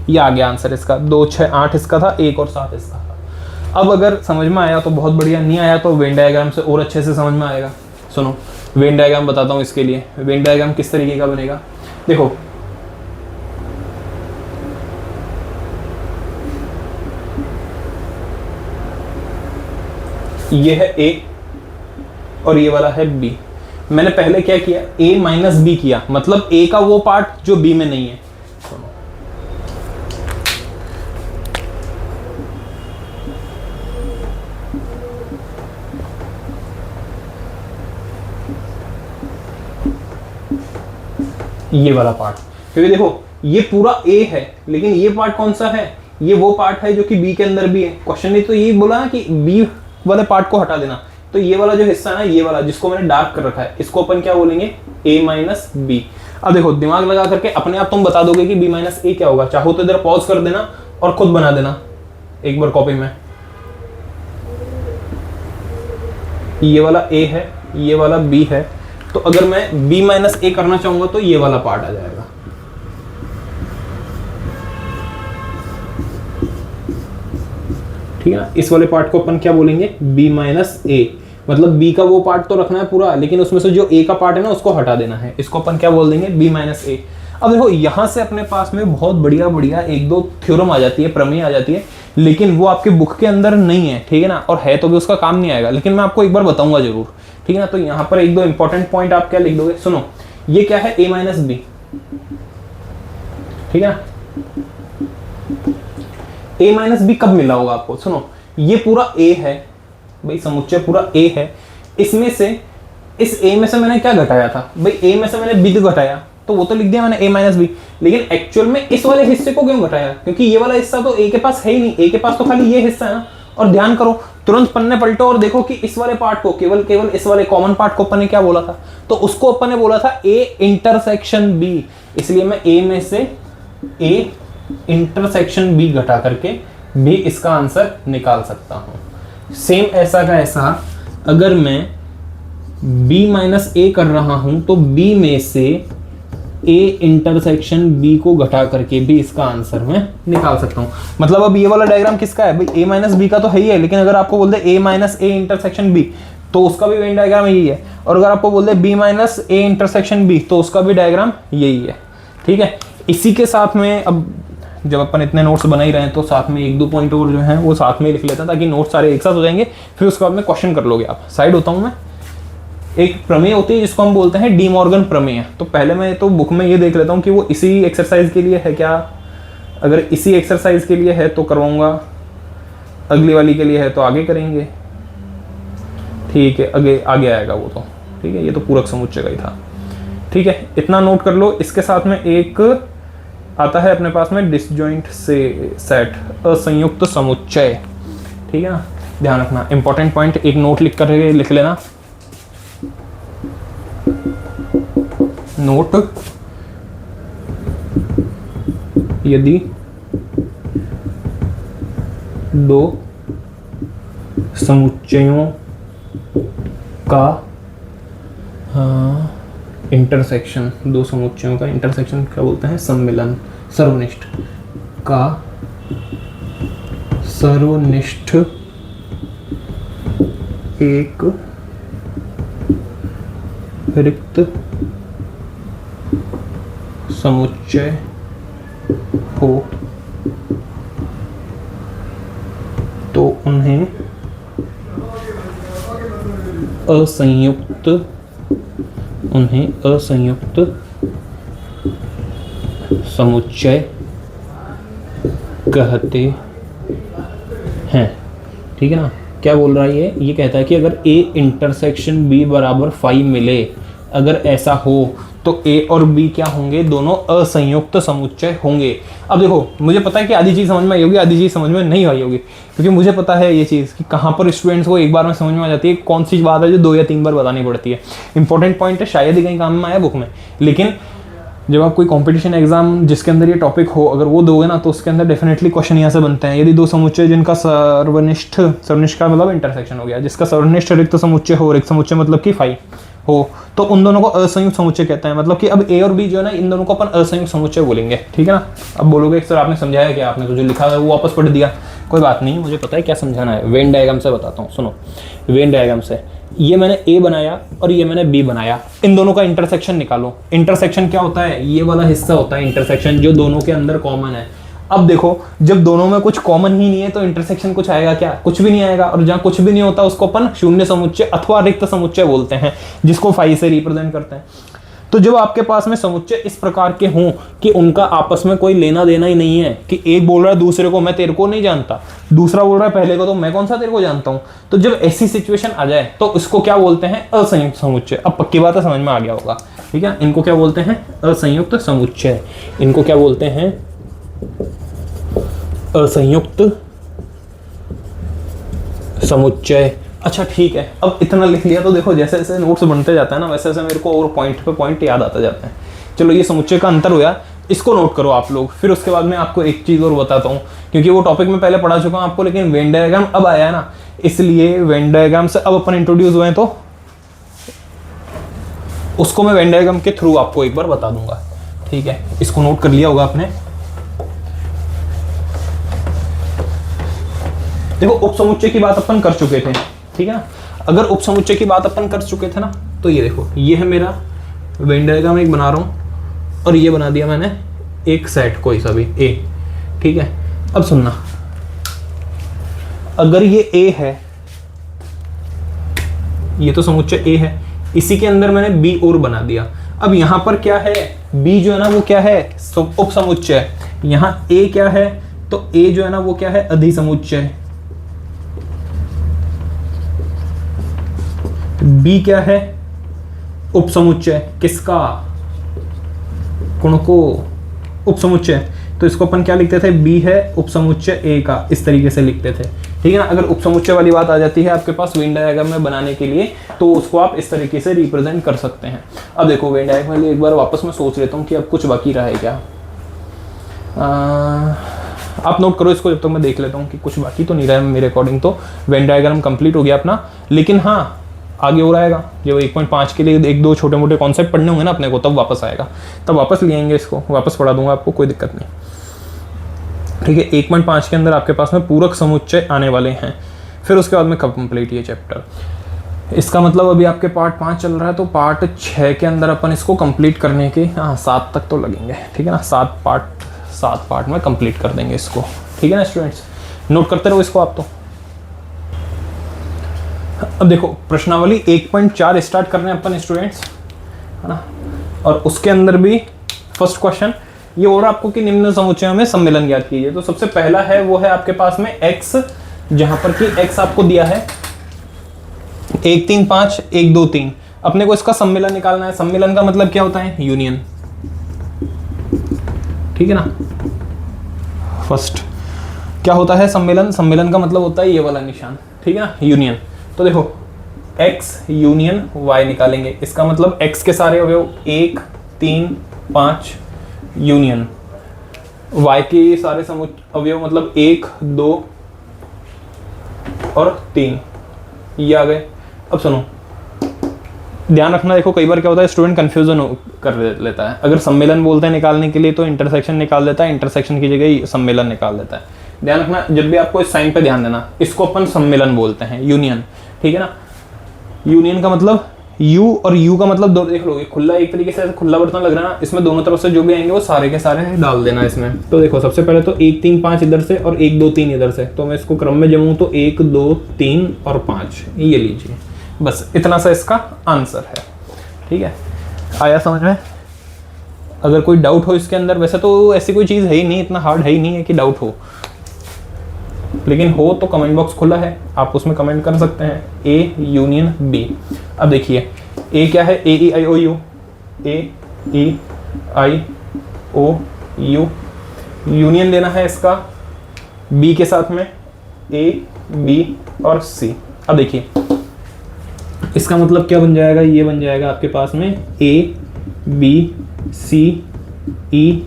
ये आ गया आंसर इसका, 2 6 8 इसका था, 1 और 7 इसका था। अब अगर समझ में आया तो बहुत बढ़िया, नहीं आया तो वेन डायग्राम से और अच्छे से समझ में आएगा। सुनो वेन डायग्राम बताता हूँ इसके लिए। वेन डायग्राम किस तरीके का बनेगा, देखो ये है a और ये वाला है b। मैंने पहले क्या किया, a माइनस बी किया, मतलब a का वो पार्ट जो b में नहीं है। ये वाला पार्ट, क्योंकि देखो ये पूरा a है, लेकिन ये पार्ट कौन सा है, ये वो पार्ट है जो कि b के अंदर भी है। क्वेश्चन ने तो यही बोला ना कि b वाले पार्ट को हटा देना, तो ये वाला जो हिस्सा है ना, ये वाला जिसको मैंने डार्क कर रखा है, इसको अपन क्या बोलेंगे, a माइनस बी। अब देखो दिमाग लगा करके अपने आप तुम बता दोगे कि b माइनस ए क्या होगा। चाहो तो इधर पॉज कर देना और खुद बना देना एक बार कॉपी में। ये वाला a है, ये वाला b है, तो अगर मैं b माइनस ए करना चाहूंगा तो ये वाला पार्ट आ जाएगा। ठीक है ना, इस वाले पार्ट को अपन क्या बोलेंगे, b माइनस ए। मतलब b का वो पार्ट तो रखना है पूरा, लेकिन उसमें से जो a का पार्ट है ना उसको हटा देना है। इसको अपन क्या बोल देंगे, b माइनस ए। अब देखो यहां से अपने पास में बहुत बढ़िया बढ़िया एक दो थ्योरम आ जाती है, प्रमेय आ जाती है, लेकिन वो आपके बुक के अंदर नहीं है, ठीक है ना, और है तो भी उसका काम नहीं आएगा, लेकिन मैं आपको एक बार बताऊंगा जरूर, ठीक है ना। तो यहाँ पर एक दो इंपॉर्टेंट पॉइंट आप क्या लिख दोगे, सुनो, ये क्या है, a माइनस बी, ठीक है ना। a माइनस बी कब मिला होगा आपको, सुनो, ये पूरा a है भाई, समुच्चय पूरा a है, इसमें से इस a में से मैंने क्या घटाया था भाई, a में से मैंने b घटाया, तो वो तो लिख दिया मैंने a माइनस बी, लेकिन एक्चुअल में इस वाले हिस्से को क्यों घटाया, क्योंकि ये वाला हिस्सा तो a के पास है ही नहीं, a के पास तो खाली ये हिस्सा है ना। और ध्यान करो, तुरंत पन्ने पलटो और देखो कि इस वाले पार्ट को, केवल इस वाले कॉमन पार्ट को अपन ने क्या बोला था, तो उसको अपन ने बोला था a इंटरसेक्शन b, इसलिए मैं a में से a इंटरसेक्शन b घटा करके भी इसका आंसर निकाल सकता हूं। सेम ऐसा का ऐसा अगर मैं b माइनस ए कर रहा हूं, तो b में से ए इंटरसेक्शन बी को घटा करके भी इसका आंसर मैं निकाल सकता हूँ। मतलब अब ये वाला डायग्राम किसका है भाई, ए माइनस बी का तो है ही है, लेकिन अगर आपको बोल दे ए माइनस ए इंटरसेक्शन बी तो उसका भी वेन डायग्राम यही है, और अगर आपको बोल दे B minus A intersection B तो उसका भी डायग्राम यही है। ठीक है, इसी के साथ में अब जब अपन इतने नोट्स बना ही रहे हैं तो साथ में एक दो पॉइंट और जो हैं वो साथ में लिख लेते हैं ताकि नोट्स सारे एक साथ हो जाएंगे, फिर उसके बाद में क्वेश्चन कर लोगे आप। साइड होता हूँ मैं। एक प्रमेय होती है जिसको हम बोलते हैं डी मॉर्गन प्रमेय। तो पहले मैं तो बुक में ये देख लेता हूँ कि वो इसी एक्सरसाइज के लिए है क्या। अगर इसी एक्सरसाइज के लिए है तो करवाऊंगा, अगली वाली के लिए है तो आगे करेंगे। ठीक है, आगे आगे आएगा वो तो। ठीक है, ये तो पूरक समुच्चय का ही था। ठीक है, इतना नोट कर लो। इसके साथ में एक आता है अपने पास में डिसजॉइंट से सेट, असंयुक्त समुच्चय। ठीक है ना, ध्यान रखना इंपॉर्टेंट पॉइंट, एक नोट लिख कर लिख लेना। नोट, यदि दो समुच्चयों का इंटरसेक्शन, दो समुच्चयों का इंटरसेक्शन क्या बोलते हैं, सम्मिलन, सर्वनिष्ठ का सर्वनिष्ठ एक रिक्त समुच्चय हो तो उन्हें असंयुक्त समुच्चय कहते हैं। ठीक है ना, क्या बोल रहा है ये कहता है कि अगर ए इंटरसेक्शन बी बराबर 5 मिले, अगर ऐसा हो तो ए और बी क्या होंगे, दोनों असंयुक्त समुच्चय होंगे। अब देखो, मुझे पता है कि आधी चीज़ समझ में आई होगी, आधी चीज़ समझ में नहीं आई होगी, क्योंकि मुझे पता है ये चीज़ कि कहाँ पर स्टूडेंट्स को एक बार में समझ में आ जाती है, कौन सी बात है जो 2 या 3 बार बतानी पड़ती है। इंपॉर्टेंट पॉइंट है, शायद ही कहीं काम में आया बुक में, लेकिन जब आप कोई कंपटीशन एग्जाम जिसके अंदर ये टॉपिक हो अगर वो दोगे ना तो उसके अंदर डेफिनेटली क्वेश्चन यहाँ से बनते हैं। यदि दो समुच्चय जिनका सर्वनिष्ठ का मतलब इंटरसेक्शन हो गया, जिसका सर्वनिष्ठ रिक्त समुच्चय हो, रिक्त समुच्चय मतलब कि 5 हो, तो उन दोनों को असंयुक्त समुच्चय कहते हैं। मतलब कि अब ए और बी जो है ना, इन दोनों को अपन असंयुक्त समुच्चय बोलेंगे। ठीक है ना, अब बोलोगे सर आपने समझाया क्या, आपने तो जो लिखा है वो वापस पढ़ दिया। कोई बात नहीं, मुझे पता है क्या समझाना है। वेन डायग्राम से बताता हूँ, सुनो। वेन डायग्राम से ये मैंने ए बनाया और ये मैंने बी बनाया, इन दोनों का इंटरसेक्शन निकालो। इंटरसेक्शन क्या होता है, ये वाला हिस्सा होता है इंटरसेक्शन जो दोनों के अंदर कॉमन है। अब देखो, जब दोनों में कुछ कॉमन ही नहीं है तो इंटरसेक्शन कुछ आएगा क्या, कुछ भी नहीं आएगा। और जहाँ कुछ भी नहीं होता उसको अपन शून्य समुच्चय अथवा रिक्त समुच्चय बोलते हैं, जिसको 5 से रिप्रेजेंट करते हैं। तो जब आपके पास में समुच्चय इस प्रकार के हों कि उनका आपस में कोई लेना देना ही नहीं है, कि एक बोल रहा है दूसरे को मैं तेरे को नहीं जानता, दूसरा बोल रहा है पहले को तो मैं कौन सा तेरे को जानता हूं, तो जब ऐसी सिचुएशन आ जाए तो इसको क्या बोलते हैं, असंयुक्त समुच्चय। अब पक्की बात है, समझ में आ गया होगा। ठीक है, इनको क्या बोलते हैं, असंयुक्त समुच्चय। इनको क्या बोलते हैं, असंयुक्त समुच्चय। अच्छा ठीक है, अब इतना लिख लिया तो देखो जैसे जैसे नोट्स बनते जाता है ना, वैसे वैसे मेरे को और पॉइंट पे पॉइंट याद आता जाता है। चलो, ये समुच्चय का अंतर हुआ, इसको नोट करो आप लोग। फिर उसके बाद मैं आपको एक चीज़ और बताता हूँ, क्योंकि वो टॉपिक में पहले पढ़ा चुका हूँ आपको, लेकिन वेन डायग्राम अब आया है ना, इसलिए वेन डायग्राम से अब अपन इंट्रोड्यूस हुए हैं तो उसको मैं वेन डायग्राम के थ्रू आपको एक बार बता दूंगा। ठीक है, इसको नोट कर लिया होगा आपने। देखो, उपसमुच्चय की बात अपन कर चुके थे। ठीक है ना, अगर उपसमुच्चय की बात अपन कर चुके थे ना, तो ये देखो, ये है मेरा वेन डायग्राम एक बना रहा हूं और ये बना दिया मैंने एक सेट कोई सा भी ए। ठीक है, अब सुनना, अगर ये ए है, ये तो समुच्चय ए है, इसी के अंदर मैंने बी और बना दिया। अब यहां पर क्या है, बी जो है ना वो क्या है, उपसमुच्चय। यहां ए क्या है, तो ए जो है ना वो क्या है, अधिसमुच्चय। बी क्या है, उपसमुच्चय। किसका, गुण को उपसमुच्चय। तो इसको अपन क्या लिखते थे, बी है उपसमुच्चय ए का, इस तरीके से लिखते थे। ठीक है ना, अगर उपसमुच्चय वाली बात आ जाती है आपके पास वेन डायग्राम में बनाने के लिए, तो उसको आप इस तरीके से रिप्रेजेंट कर सकते हैं। अब देखो, वेन डायग्राम के लिए एक बार वापस मैं सोच लेता हूँ कि अब कुछ बाकी रहा है क्या। आप नोट करो इसको, जब तक मैं देख लेता हूँ कि कुछ बाकी तो नहीं रहा है। मेरे अकॉर्डिंग तो वेन डायग्राम कंप्लीट हो गया अपना, लेकिन हाँ, आगे हो रहेगा, जब 1.5 के लिए एक दो छोटे मोटे कॉन्सेप्ट पढ़ने होंगे ना अपने को, तब वापस आएगा, तब वापस ले आएंगे इसको, वापस पढ़ा दूंगा आपको, कोई दिक्कत नहीं। ठीक है, 1.5 के अंदर आपके पास में पूरक समुच्चय आने वाले हैं, फिर उसके बाद में कब कंप्लीट ये चैप्टर। इसका मतलब अभी आपके पार्ट 5 चल रहा है, तो पार्ट 6 के अंदर अपन इसको कंप्लीट करने के 7 तक तो लगेंगे। ठीक है ना, 7 पार्ट में कंप्लीट कर देंगे इसको। ठीक है ना स्टूडेंट्स, नोट करते रहो इसको आप। तो अब देखो प्रश्नावली 1.4 स्टार्ट कर रहे हैं अपन स्टूडेंट्स, है ना, और उसके अंदर भी फर्स्ट क्वेश्चन ये हो रहा आपको कि निम्न समुच्चयों में सम्मिलन ज्ञात कीजिए। तो सबसे पहला है वो है आपके पास में x, जहां पर कि x आपको दिया है 1 3 5 1 2 3। अपने को इसका सम्मिलन निकालना है। सम्मिलन का मतलब क्या होता है? यूनियन। ठीक है ना, फर्स्ट क्या होता है सम्मिलन? सम्मिलन का मतलब होता है ये वाला निशान। ठीक है ना, यूनियन। तो देखो x यूनियन y निकालेंगे, इसका मतलब x के सारे अवयव 1 3 5 यूनियन y के सारे अवयव मतलब 1 2 और 3, ये आ गए। अब सुनो, ध्यान रखना, देखो कई बार क्या होता है स्टूडेंट कंफ्यूजन कर लेता है। अगर सम्मेलन बोलते हैं निकालने के लिए तो इंटरसेक्शन निकाल देता है, इंटरसेक्शन की जगह सम्मेलन निकाल देता है। ध्यान रखना, जब भी आपको इस साइन पे ध्यान देना, इसको अपन सम्मेलन बोलते हैं, यूनियन। ठीक है ना, यूनियन का मतलब U और U का मतलब दो, देख लो ये खुला, एक तरीके से खुला बर्तन लग रहा है ना, इसमें दोनों तरफ से जो भी आएंगे वो सारे के सारे डाल देना इसमें। तो देखो सबसे पहले तो 1 3 5 इधर से और 1 2 3 इधर से, तो मैं इसको क्रम में जमूँ तो 1 2 3 और 5, ये लीजिए। बस इतना सा इसका आंसर है। ठीक है, आया समझ में? अगर कोई डाउट हो इसके अंदर, वैसे तो ऐसी कोई चीज़ है ही नहीं, इतना हार्ड है ही नहीं है कि डाउट हो, लेकिन हो तो कमेंट बॉक्स खुला है, आप उसमें कमेंट कर सकते हैं। A union B. अब देखिए ए क्या है? A E I O U, A E I O U. Union लेना है इसका बी के साथ में, ए बी और सी। अब देखिए इसका मतलब क्या बन जाएगा? ये बन जाएगा आपके पास में A B C E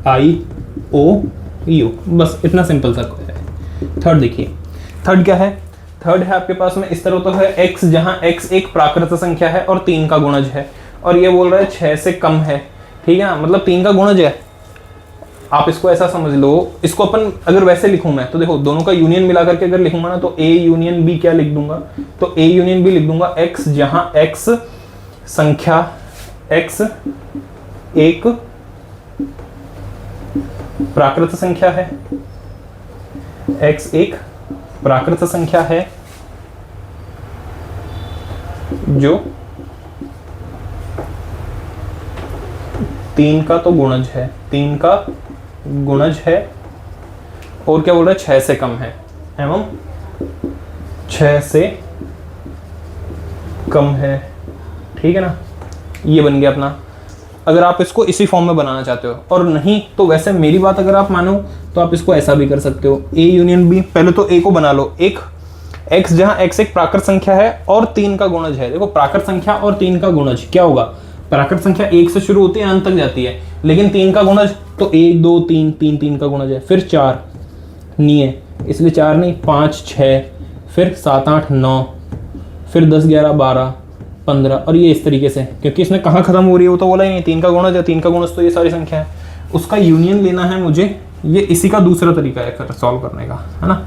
I O you. बस इतना सिंपल सा है। थर्ड देखिए, थर्ड क्या है? थर्ड है आपके पास में इस तरह तो है x, जहां x एक प्राकृत संख्या है और 3 का गुणज है, और ये बोल रहा है 6 से कम है। ठीक है ना, मतलब 3 का गुणज है। आप इसको ऐसा समझ लो, इसको अपन अगर वैसे लिखूं मैं, तो देखो दोनों का यूनियन मिला करके अगर लिखूंगा ना, तो a यूनियन b क्या लिख दूंगा? तो a यूनियन b लिख दूंगा x, जहां x संख्या, x एक प्राकृत संख्या है, x एक प्राकृत संख्या है जो 3 का तो गुणज है, 3 का गुणज है, और क्या बोल रहा है? 6 से कम है, एवं 6 से कम है। ठीक है ना, ये बन गया अपना। अगर आप इसको इसी फॉर्म में बनाना चाहते हो, और नहीं तो वैसे मेरी बात अगर आप मानो तो आप इसको ऐसा भी कर सकते हो, ए यूनियन बी। पहले तो ए को बना लो, एक x, जहां x एक प्राकृत संख्या है और 3 का गुणज है। देखो प्राकृत संख्या और 3 का गुणज क्या होगा? प्राकृत संख्या 1 से शुरू होती है, अंत तक जाती है, लेकिन 3 का गुणज तो 1 2 3, 3 का गुणज है, फिर 4 नहीं है, इसलिए 4 नहीं, 5 6, फिर 7 8 9, फिर 10 11 12 15, और ये इस तरीके से, क्योंकि इसने कहाँ खत्म हो रही है वो तो बोला ही नहीं। 3 का गुणज है, 3 का गुणज तो ये सारी संख्या है, उसका यूनियन लेना है मुझे। ये इसी का दूसरा तरीका है सॉल्व करने का, है ना।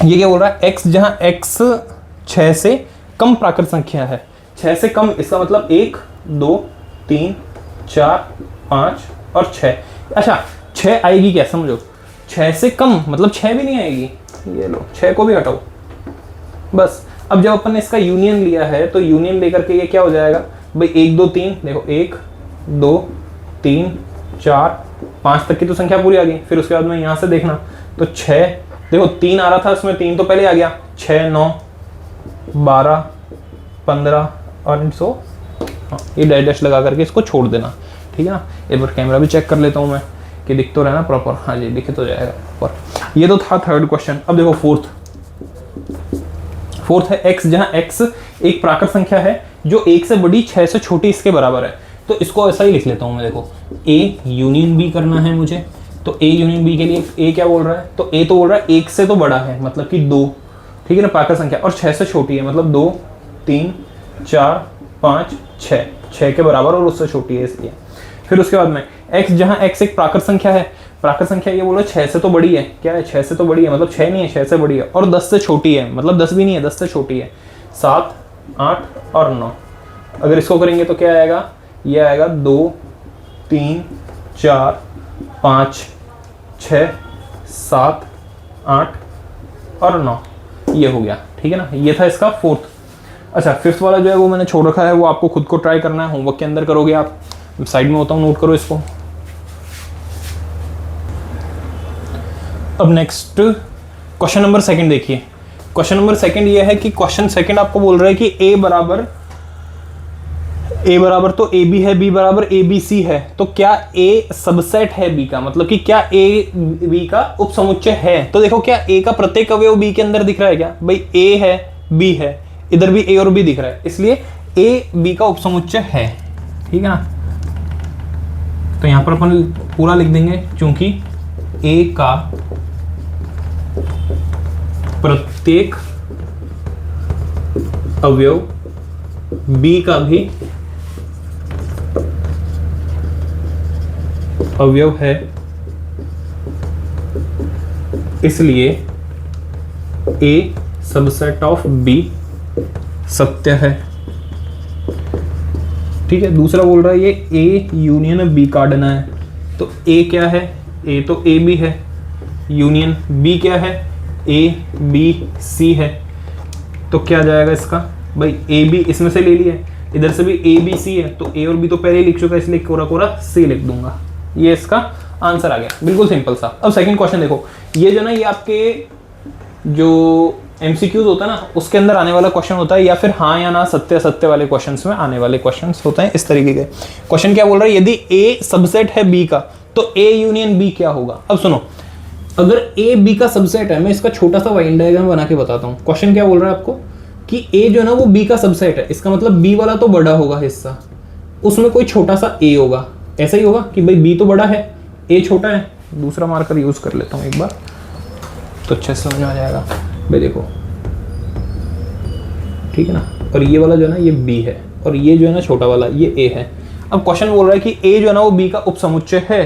ये क्या बोल रहा है? x, जहां x 6 से कम प्राकृत संख्या है, 6 से कम, इसका मतलब 1 2 3 4 5 और 6। अच्छा 6 आएगी क्या? समझो 6 से कम मतलब 6 भी नहीं आएगी, ये लो 6 को भी हटाओ बस। अब जब अपन ने इसका यूनियन लिया है, तो यूनियन लेकर के ये क्या हो जाएगा भाई? 1 2 3, देखो 1 2 3 4 5 तक की तो संख्या पूरी आ गई। फिर उसके बाद में यहाँ से देखना तो 6, देखो 3 आ रहा था, उसमें 3 तो पहले आ गया, 6 9 12 15 और 100। ये डैश डैश लगा करके इसको छोड़ देना। ठीक है ना, एक बार कैमरा भी चेक कर लेता हूँ मैं कि दिख तो रहा है ना प्रॉपर। हाँ जी, दिख तो जाएगा प्रॉपर। ये तो था थर्ड क्वेश्चन। अब देखो फोर्थ है x, जहां x एक प्राकृत संख्या है जो 1 से बड़ी 6 से छोटी इसके बराबर है। तो इसको ऐसा ही लिख लेता हूं मैं। देखो a यूनियन b करना है मुझे, तो a यूनियन b के लिए a क्या बोल रहा है? तो a तो बोल रहा है 1 से तो बड़ा है, मतलब कि 2, ठीक है ना, प्राकृत संख्या, और 6 से छोटी है, मतलब 2 3 4 5 6, 6 के बराबर और उससे छोटी है इसलिए। फिर उसके बाद में x, जहाँ x एक प्राकृत संख्या है, प्राकृत संख्या ये बोलो 6 से तो बड़ी है, क्या है 6 से तो बड़ी है, मतलब 6 नहीं है 6 से बड़ी है, और 10 से छोटी है, मतलब 10 भी नहीं है 10 से छोटी है, 7 8 और 9। अगर इसको करेंगे तो क्या आएगा, ये आएगा 2 3 4 5 6 7 8 और 9, ये हो गया। ठीक है ना, ये था इसका फोर्थ। अच्छा, फिफ्थ वाला जो है वो मैंने छोड़ रखा है, वो आपको खुद को ट्राई करना है, होमवर्क के अंदर करोगे आप, साइड में होता हूँ, नोट करो इसको। अब नेक्स्ट क्वेश्चन नंबर सेकंड देखिए। क्वेश्चन नंबर सेकंड ये है कि क्वेश्चन सेकंड आपको बोल रहा है कि a बराबर तो ए बी है, b बराबर ए बी सी है, तो क्या a सबसेट है b का, मतलब कि क्या a b का उपसमुच्चय है। तो देखो क्या a का प्रत्येक अवयव b के अंदर दिख रहा है क्या, भाई a है b है, इधर भी a और b दिख रहा है, इसलिए a b का उपसमुच्चय है। ठीक है ना, तो यहां पर अपन पूरा लिख देंगे, क्योंकि a का प्रत्येक अवयव b का भी अवयव है, इसलिए a सबसेट ऑफ b सत्य है। ठीक है, दूसरा बोल रहा है ये a यूनियन b काटना है, तो a क्या है, a तो a b है, यूनियन b क्या है, a b c है, तो क्या जाएगा इसका, भाई a b इसमें से ले लिया, इधर से भी a b c है, तो a और b तो पहले ही लिख चुका है, इसलिए कोरा कोरा c लिख दूंगा, ये इसका आंसर आ गया, बिल्कुल सिंपल सा। अब सेकंड क्वेश्चन देखो, ये जो ना ये आपके जो MCQs होता है ना, उसके अंदर आने वाला क्वेश्चन होता है, या फिर हाँ या ना सत्य असत्य वाले क्वेश्चंस में आने वाले क्वेश्चंस होते हैं इस तरीके के। क्वेश्चन क्या बोल रहा है, यदि A सबसेट है B का, तो A यूनियन B क्या होगा। अब सुनो, अगर A B का सबसेट है, मैं इसका छोटा सा वाइन डायग्राम बना के बताता हूँ। क्वेश्चन क्या बोल रहा है आपको कि A जो है ना वो B का सबसेट है, इसका मतलब B वाला तो बड़ा होगा हिस्सा, उसमें कोई छोटा सा A होगा, ऐसा ही होगा कि भाई B तो बड़ा है A छोटा है। दूसरा मार्कर यूज कर लेता हूँ एक बार, तो अच्छे से समझ में आ जाएगा। भाई देखो, ठीक है ना, और ये वाला जो है ना ये B है, और ये जो है ना छोटा वाला ये A है। अब क्वेश्चन बोल रहा है कि A जो है ना वो B का उपसमुच्चय है,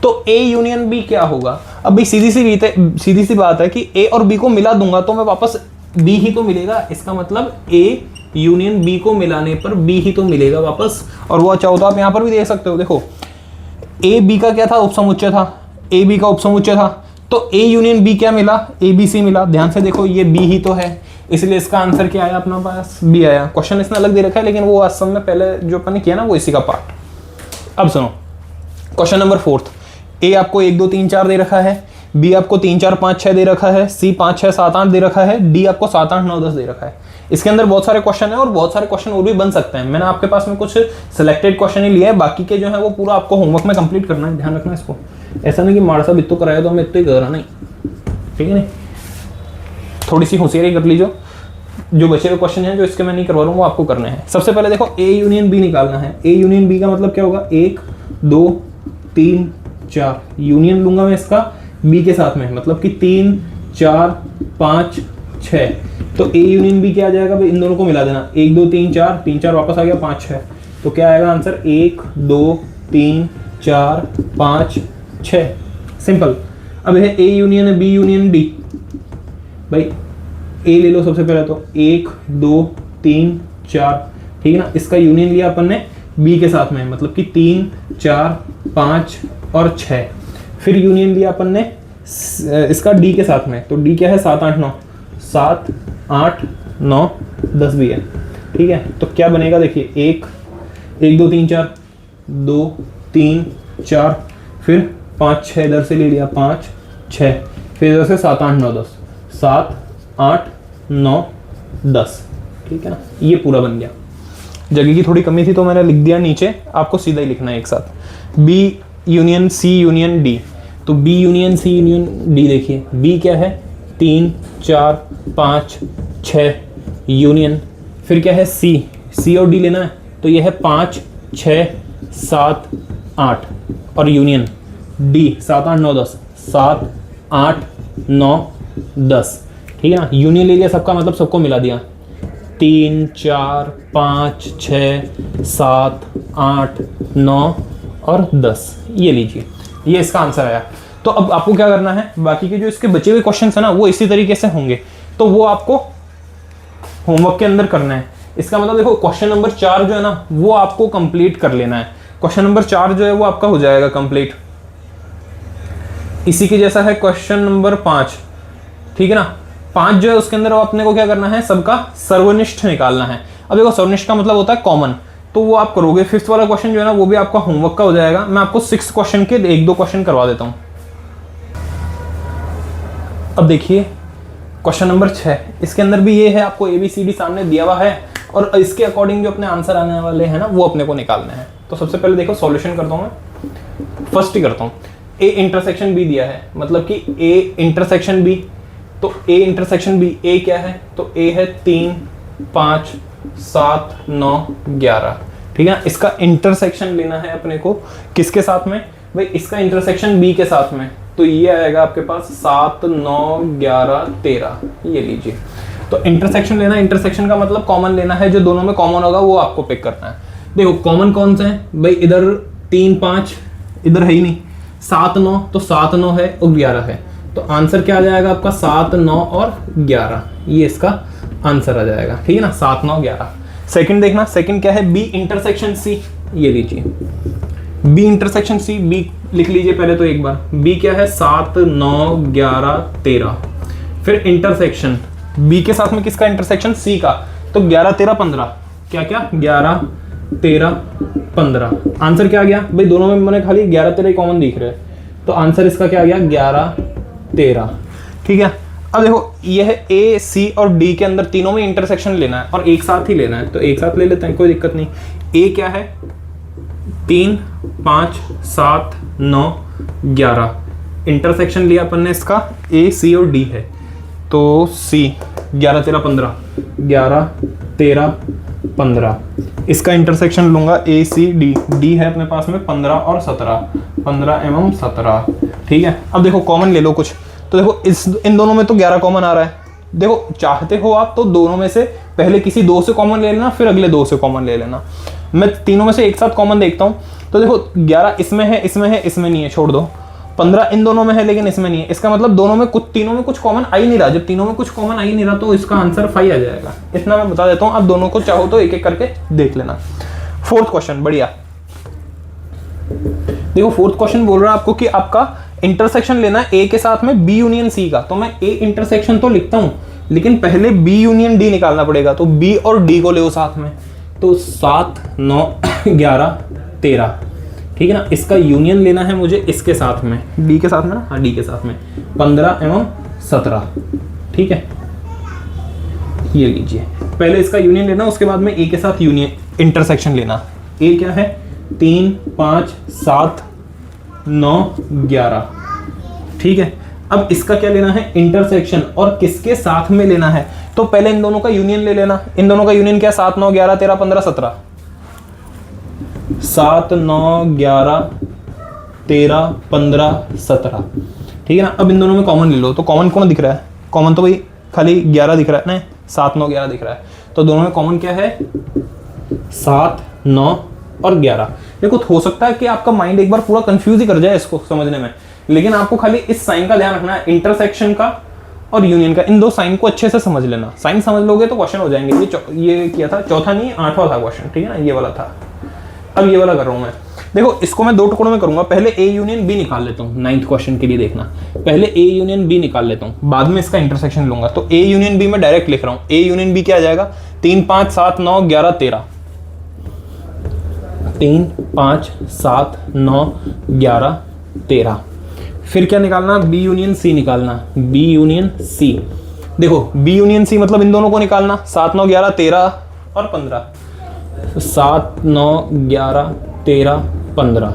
तो A यूनियन B क्या होगा। अब भाई सीधी सी बात है कि A और B को मिला दूंगा तो मैं वापस B ही तो मिलेगा, इसका मतलब A यूनियन B को मिलाने पर B ही तो मिलेगा वापस। और वो चाहो तो आप यहाँ पर भी देख सकते हो, देखो A B का क्या था, उपसमुच्चय था, A B का उपसमुच्चय था, तो A यूनियन B क्या मिला, A B C मिला। ध्यान से देखो ये B ही तो है, इसलिए इसका आंसर क्या आया अपना पास, B आया। क्वेश्चन इसने अलग दे रखा है, लेकिन वो वास्तव में पहले जो अपन ने किया ना वो इसी का पार्ट। अब सुनो क्वेश्चन नंबर फोर्थ, A आपको 1 2 3 4 दे रखा है, B आपको 3 4 5 6 दे रखा है, C 5 6 7 8 दे रखा है, D आपको 7 8 9 10 दे रखा है। इसके अंदर बहुत सारे क्वेश्चन है और बहुत सारे क्वेश्चन और भी बन सकते हैं। मैंने आपके पास में कुछ सिलेक्टेड क्वेश्चन ही लिए हैं, बाकी के जो है वो पूरा आपको होमवर्क में कंप्लीट करना है, ध्यान रखना इसको। ऐसा नहीं कि मारसा बित्तो कराया तो हमें इतना ही करा नहीं, ठीक है नहीं, थोड़ी सी होशियारी कर लीजिए। जो बचे हुए क्वेश्चन हैं जो इसके मैं नहीं करवा रहा हूँ वो आपको करने हैं। सबसे पहले देखो A यूनियन B निकालना है। A यूनियन B का मतलब क्या होगा, 1 2 3 4 यूनियन लूंगा मैं इसका B के साथ में, मतलब कि 3 4 5 6, तो A यूनियन B क्या आ जाएगा भाई, इन दोनों को मिला देना, 1 2 3 4 3 4 वापस आ गया 5 6, तो क्या आएगा आंसर 1 2 3 4 5 6, सिंपल। अब है A union B union D, भाई A ले लो सबसे पहले, तो 1 2 3 4, ठीक है ना, इसका यूनियन लिया अपन ने B के साथ में, मतलब कि 3 4 5 और 6, फिर यूनियन लिया अपन ने इसका D के साथ में, तो D क्या है 7 8 9, 7 8 9 10 भी है, ठीक है। तो क्या बनेगा देखिए, 1 2 3 4 2 3 4, फिर 5 6 इधर से ले लिया 5 6, फिर इधर से 7 8 9 10, 7 8 9 10, ठीक है ना, ये पूरा बन गया। जगह की थोड़ी कमी थी तो मैंने लिख दिया नीचे, आपको सीधा ही लिखना है एक साथ। B union C union D, तो B union C union D देखिए, B क्या है 3 4 5 6 यूनियन, फिर क्या है C और D लेना है, तो ये है 5 6 7 8 और यूनियन D 7 8 9 10, 7 8 9 10, ठीक है ना। यूनियन ले लिया सबका, मतलब सबको मिला दिया, 3 4 5 6 7 8 9 और 10, ये लीजिए, ये इसका आंसर आया। तो अब आपको क्या करना है, बाकी के जो इसके बचे हुए क्वेश्चन है ना वो इसी तरीके से होंगे, तो वो आपको होमवर्क के अंदर करना है। इसका मतलब देखो क्वेश्चन नंबर 4 जो है ना वो आपको कंप्लीट कर लेना है। क्वेश्चन नंबर 4 जो है वो आपका हो जाएगा कंप्लीट। इसी के जैसा है क्वेश्चन नंबर 5, ठीक है ना। 5 जो है उसके अंदर अपने को क्या करना है, सबका सर्वनिष्ठ निकालना है। अब देखो सर्वनिष्ठ का मतलब होता है कॉमन, तो वो आप करोगे। 5th वाला क्वेश्चन जो है ना वो भी आपका होमवर्क का हो जाएगा। मैं आपको 6 क्वेश्चन के 1-2 क्वेश्चन करवा देता हूं। अब देखिए क्वेश्चन नंबर 6, इसके अंदर भी ये है, आपको ABCD सामने दिया हुआ है और इसके अकॉर्डिंग जो अपने आंसर आने वाले हैं ना वो अपने को निकालने हैं। तो सबसे पहले देखो सॉल्यूशन करता हूं मैं, फर्स्ट ही करता हूं। A इंटरसेक्शन B दिया है, मतलब कि A इंटरसेक्शन B, तो A इंटरसेक्शन B, A क्या है, तो A है 3 5 7 9 11, ठीक है। इसका इंटरसेक्शन लेना है अपने को किसके साथ में भाई, इसका इंटरसेक्शन B के साथ में, तो ये आएगा आपके पास 7 9 11 13, ये लीजिए। तो इंटरसेक्शन लेना, इंटरसेक्शन का मतलब कॉमन लेना है, जो दोनों में कॉमन होगा वो आपको पिक करना है। देखो कॉमन कौन सा है भाई, इधर 3 5 इधर है ही नहीं, 7 9, तो 7 9 है और 11 है, तो आंसर क्या आ जाएगा आपका 7 9 और 11, ये इसका आंसर आ जाएगा, ठीक है ना, 7 9 11। सेकंड देखना, सेकंड क्या है, बी इंटरसेक्शन सी, ये लीजिए बी इंटरसेक्शन सी, बी लिख लीजिए पहले तो एक बार। बी क्या है, 7 9 11 13। फिर इंटरसेक्शन बी के साथ में किसका इंटरसेक्शन, सी का, तो 11 13 15, क्या क्या 11 13 15। आंसर क्या आ गया भाई, दोनों में मैंने खाली 11 13 कॉमन दिख रहे हैं, तो आंसर इसका क्या आ गया 11 13, ठीक है। अब देखो ये है ए सी और डी के अंदर तीनों में इंटरसेक्शन लेना है और एक साथ ही लेना है, तो एक साथ ले लेते हैं, कोई दिक्कत नहीं। ए क्या है 3 5 7 9 11, इंटरसेक्शन लिया अपन ने इसका, ए सी और डी है, तो सी 11 13 15, 11 13 15, इसका इंटरसेक्शन लूंगा ए सी डी, डी है अपने पास में 15 और 17, 15 एवं 17, ठीक है। अब देखो कॉमन ले लो कुछ, तो देखो इन दोनों में तो 11 कॉमन आ रहा है। देखो चाहते हो आप तो दोनों में से पहले किसी 2 से कॉमन ले लेना, फिर अगले 2 से कॉमन ले लेना। मैं तीनों में से एक साथ कॉमन देखता हूँ, तो देखो 11 इसमें है, इसमें है, इसमें नहीं है, छोड़ दो। 15 इन दोनों में है लेकिन इसमें नहीं है, इसका मतलब दोनों में कुछ, तीनों में कुछ कॉमन आ ही नहीं रहा। जब तीनों में कुछ कॉमन आ ही नहीं रहा तो इसका आंसर 5 आ जाएगा। इतना मैं बता देता हूँ, आप दोनों को चाहो तो एक एक करके देख लेना। 4th क्वेश्चन, बढ़िया। देखो 4th क्वेश्चन बोल रहा है आपको कि आपका इंटरसेक्शन लेना है ए के साथ में बी यूनियन सी का, तो मैं ए इंटरसेक्शन तो लिखता हूं लेकिन पहले बी यूनियन डी निकालना पड़ेगा, तो बी और डी को ले साथ में, तो 7 9 11 13, ठीक है ना। इसका यूनियन लेना है मुझे इसके साथ में, डी के साथ में ना, हाँ डी के साथ में, 15 एवं 17, ठीक है, ये लीजिए। पहले इसका यूनियन लेना, उसके बाद में ए के साथ यूनियन इंटरसेक्शन लेना। ए क्या है 3 5 7 9 11, ठीक है। अब इसका क्या लेना है, इंटरसेक्शन, और किसके साथ में लेना है, तो पहले इन दोनों का यूनियन ले लेना। इन दोनों का यूनियन क्या, 7 9 11 13 15 17, 7 9 11 13 15 17, ठीक है ना। अब इन दोनों में कॉमन ले लो, तो कॉमन कौन दिख रहा है, कॉमन तो भाई खाली 11 दिख रहा है ना, 7 9 11 दिख रहा है, तो दोनों में कॉमन क्या है 7 9 और 11। देखो हो सकता है कि आपका माइंड एक बार पूरा कंफ्यूज ही कर जाए इसको समझने में, लेकिन आपको खाली इस साइन का ध्यान रखना है, इंटरसेक्शन का और यूनियन का। इन 2 साइन को अच्छे से समझ लेना, साइन समझ लोगे तो क्वेश्चन हो जाएंगे। ये किया था, चौथा नहीं 8वां था क्वेश्चन, ठीक है ना, ये वाला था। अब ये वाला कर रहा हूं मैं, देखो इसको मैं 2 टुकड़ों में करूंगा। पहले ए यूनियन बी निकाल लेता हूँ 9th क्वेश्चन के लिए, देखना पहले ए यूनियन बी निकाल लेता हूँ, बाद में इसका इंटरसेक्शन लूंगा। तो ए यूनियन बी में डायरेक्ट लिख रहा हूँ, ए यूनियन बी क्या आ जाएगा 3 5 7 9 11 13, 3 5 7 9 11 13। फिर क्या निकालना, बी यूनियन सी निकालना, बी यूनियन सी। देखो बी यूनियन सी मतलब इन दोनों को निकालना, 7 9 11 13 और 15, 7 9 11 13 15,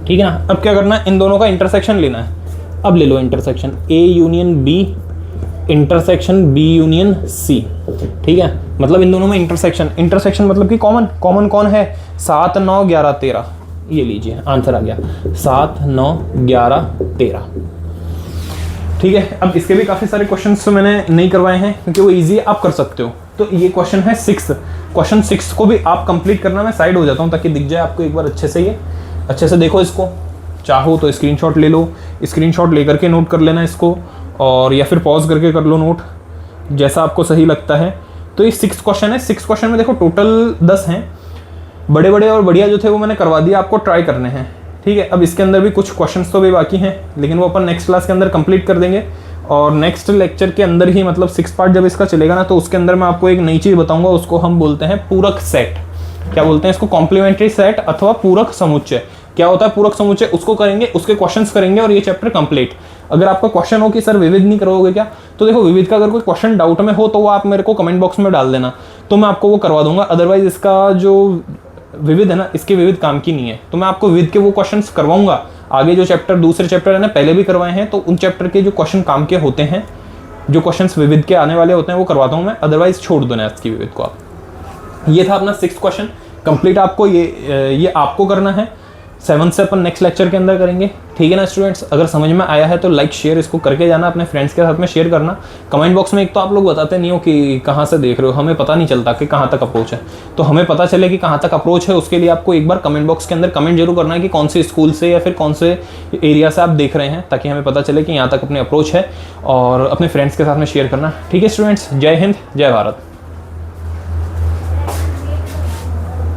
ठीक है ना। अब क्या करना है, इन दोनों का इंटरसेक्शन लेना है। अब ले लो intersection, A union B intersection B union C, ठीक है। मतलब इन दोनों में इंटरसेक्शन, इंटरसेक्शन मतलब कि कॉमन, कॉमन कौन है 7 9 11 13, ये लीजिए आंसर आ गया 7 9 11 13, ठीक है। अब इसके भी काफ़ी सारे क्वेश्चंस तो मैंने नहीं करवाए हैं क्योंकि वो इजी है, आप कर सकते हो। तो ये क्वेश्चन है 6, क्वेश्चन 6 को भी आप कंप्लीट करना। मैं साइड हो जाता हूँ ताकि दिख जाए आपको एक बार अच्छे से। ये अच्छे से देखो इसको, चाहो तो स्क्रीनशॉट ले लो, स्क्रीनशॉट लेकर के नोट कर लेना इसको, और या फिर पॉज करके कर लो नोट, जैसा आपको सही लगता है। तो ये 6 क्वेश्चन है। 6 क्वेश्चन में देखो टोटल 10 हैं, बड़े बड़े और बढ़िया जो थे वो मैंने करवा दिया, आपको ट्राई करने हैं। ठीक है। अब इसके अंदर भी कुछ क्वेश्चंस तो भी बाकी हैं, लेकिन वो अपन नेक्स्ट क्लास के अंदर कंप्लीट कर देंगे। और नेक्स्ट लेक्चर के अंदर ही, मतलब 6 पार्ट जब इसका चलेगा ना, तो उसके अंदर मैं आपको एक नई चीज़ बताऊंगा, उसको हम बोलते हैं पूरक सेट। क्या बोलते हैं इसको? कॉम्प्लीमेंट्री सेट अथवा पूरक समुच्चय। क्या होता है पूरक समुच्चय? उसको करेंगे, उसके क्वेश्चंस करेंगे और ये चैप्टर कंप्लीट। अगर आपका क्वेश्चन हो कि सर विविध नहीं करोगे क्या, तो देखो विविध का अगर कोई क्वेश्चन डाउट में हो तो वो आप मेरे को कमेंट बॉक्स में डाल देना, तो मैं आपको वो करवा दूंगा। अदरवाइज इसका जो विविध है ना, इसके विविध काम की नहीं है, तो मैं आपको विविध के वो क्वेश्चंस करवाऊंगा। आगे जो चैप्टर, दूसरे चैप्टर है ना, पहले भी करवाए हैं, तो उन चैप्टर के जो क्वेश्चन काम के होते हैं, जो क्वेश्चंस विविध के आने वाले होते हैं, वो करवाता हूँ मैं। अदरवाइज छोड़ दो ना इसकी विविध को आप। ये था अपना 6 क्वेश्चन कंप्लीट। आपको ये आपको करना है। 7 से अपन नेक्स्ट लेक्चर के अंदर करेंगे। ठीक है ना स्टूडेंट्स? अगर समझ में आया है तो लाइक शेयर इसको करके जाना, अपने फ्रेंड्स के साथ में शेयर करना। कमेंट बॉक्स में एक तो आप लोग बताते नहीं हो कि कहाँ से देख रहे हो, हमें पता नहीं चलता कि कहाँ तक अप्रोच है। तो हमें पता चले कि कहाँ तक अप्रोच है, उसके लिए आपको एक बार कमेंट बॉक्स के अंदर कमेंट जरूर करना है कि कौन से स्कूल से या फिर कौन से एरिया से आप देख रहे हैं, ताकि हमें पता चले कि यहाँ तक अपनी अप्रोच है। और अपने फ्रेंड्स के साथ में शेयर करना। ठीक है स्टूडेंट्स? जय हिंद, जय भारत।